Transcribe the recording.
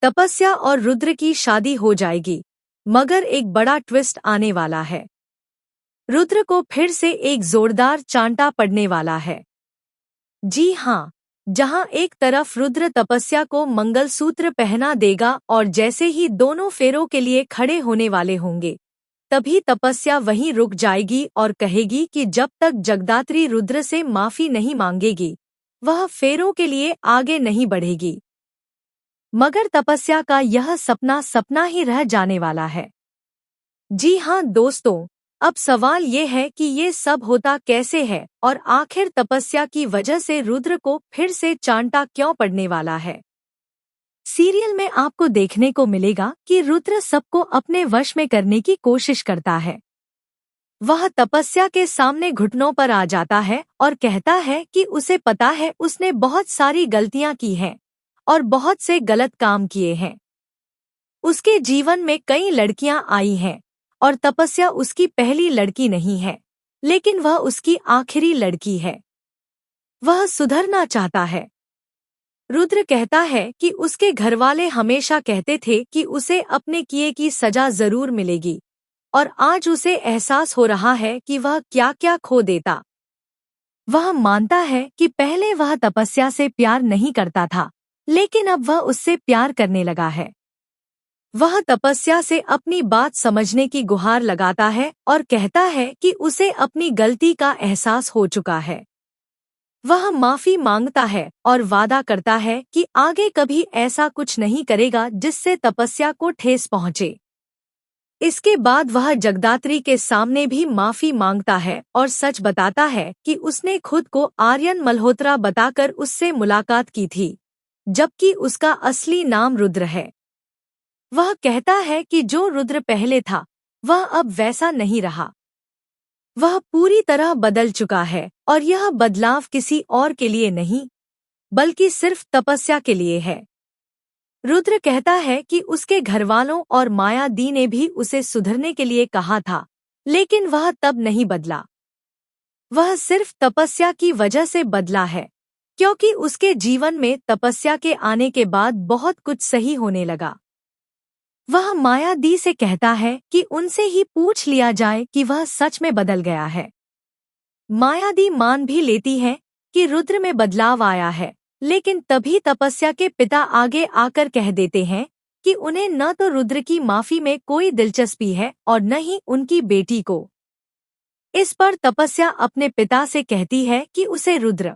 तपस्या और रुद्र की शादी हो जाएगी, मगर एक बड़ा ट्विस्ट आने वाला है। रुद्र को फिर से एक जोरदार चांटा पड़ने वाला है। जी हाँ, जहाँ एक तरफ रुद्र तपस्या को मंगलसूत्र पहना देगा और जैसे ही दोनों फेरों के लिए खड़े होने वाले होंगे, तभी तपस्या वहीं रुक जाएगी और कहेगी कि जब तक जगदात्री रुद्र से माफी नहीं मांगेगी, वह फेरों के लिए आगे नहीं बढ़ेगी। मगर तपस्या का यह सपना सपना ही रह जाने वाला है। जी हाँ दोस्तों, अब सवाल ये है कि ये सब होता कैसे है और आखिर तपस्या की वजह से रुद्र को फिर से चांटा क्यों पड़ने वाला है। सीरियल में आपको देखने को मिलेगा कि रुद्र सबको अपने वश में करने की कोशिश करता है। वह तपस्या के सामने घुटनों पर आ जाता है और कहता है कि उसे पता है उसने बहुत सारी गलतियां की हैं और बहुत से गलत काम किए हैं। उसके जीवन में कई लड़कियां आई हैं और तपस्या उसकी पहली लड़की नहीं है, लेकिन वह उसकी आखिरी लड़की है। वह सुधरना चाहता है। रुद्र कहता है कि उसके घरवाले हमेशा कहते थे कि उसे अपने किए की सजा जरूर मिलेगी, और आज उसे एहसास हो रहा है कि वह क्या क्या खो देता। वह मानता है कि पहले वह तपस्या से प्यार नहीं करता था, लेकिन अब वह उससे प्यार करने लगा है। वह तपस्या से अपनी बात समझने की गुहार लगाता है और कहता है कि उसे अपनी गलती का एहसास हो चुका है। वह माफी मांगता है और वादा करता है कि आगे कभी ऐसा कुछ नहीं करेगा जिससे तपस्या को ठेस पहुंचे। इसके बाद वह जगदात्री के सामने भी माफी मांगता है और सच बताता है कि उसने खुद को आर्यन मल्होत्रा बताकर उससे मुलाकात की थी, जबकि उसका असली नाम रुद्र है। वह कहता है कि जो रुद्र पहले था, वह अब वैसा नहीं रहा। वह पूरी तरह बदल चुका है और यह बदलाव किसी और के लिए नहीं, बल्कि सिर्फ तपस्या के लिए है। रुद्र कहता है कि उसके घरवालों और माया दी ने भी उसे सुधरने के लिए कहा था, लेकिन वह तब नहीं बदला। वह सिर्फ तपस्या की वजह से बदला है, क्योंकि उसके जीवन में तपस्या के आने के बाद बहुत कुछ सही होने लगा। वह माया दी से कहता है कि उनसे ही पूछ लिया जाए कि वह सच में बदल गया है। माया दी मान भी लेती है कि रुद्र में बदलाव आया है, लेकिन तभी तपस्या के पिता आगे आकर कह देते हैं कि उन्हें न तो रुद्र की माफी में कोई दिलचस्पी है और न ही उनकी बेटी को। इस पर तपस्या अपने पिता से कहती है कि उसे रुद्र